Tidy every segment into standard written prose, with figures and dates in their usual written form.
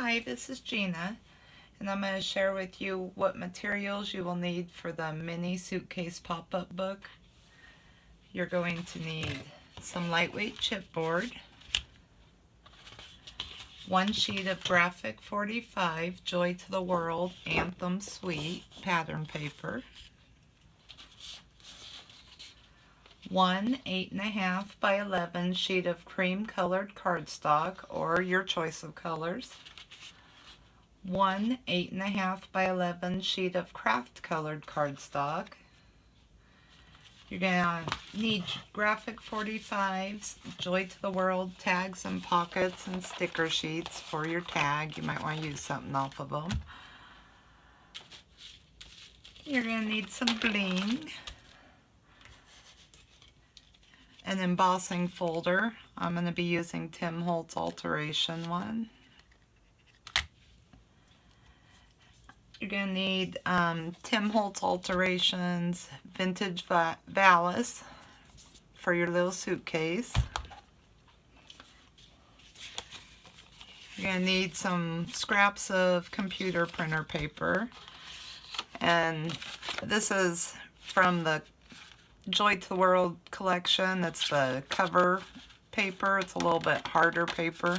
Hi, this is Gina, and I'm going to share with you what materials you will need for the Mini Suitcase pop-up book. You're going to need some lightweight chipboard, one sheet of graphic 45 Joy to the World Anthem Suite pattern paper, one 8.5 by 11 sheet of cream colored cardstock or your choice of colors, one 8.5 by 11 sheet of craft colored cardstock. You're going to need graphic 45s, Joy to the World tags and pockets and sticker sheets for your tag. You might want to use something off of them. You're going to need some bling, an embossing folder. I'm going to be using Tim Holtz Alteration one. You're going to need Tim Holtz Alterations Vintage Valise for your little suitcase. You're going to need some scraps of computer printer paper. And this is from the Joy to the World collection. That's the cover paper. It's a little bit harder paper.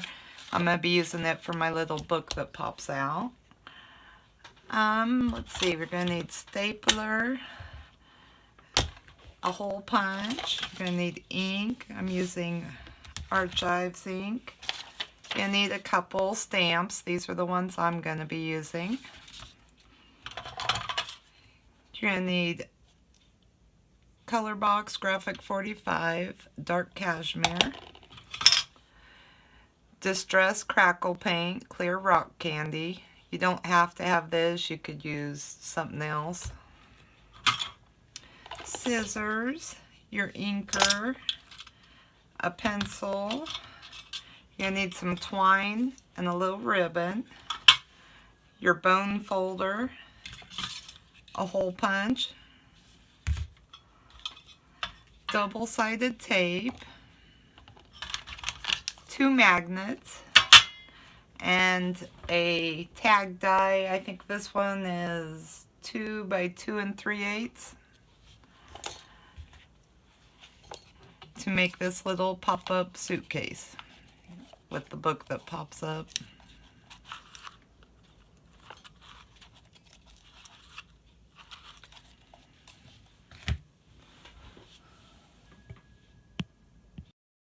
I'm going to be using it for my little book that pops out. Let's see, we're going to need stapler, a hole punch, we're going to need ink. I'm using Archives ink. You're going to need a couple stamps. These are the ones I'm going to be using. You're going to need color box, graphic 45, dark cashmere, distress crackle paint, clear rock candy. You don't have to have this, you could use something else. Scissors, your inker, a pencil. You're going to need some twine and a little ribbon, your bone folder, a hole punch, double-sided tape, 2 magnets, and a tag die. I think this one is 2 by 2 3/8 to make this little pop-up suitcase with the book that pops up.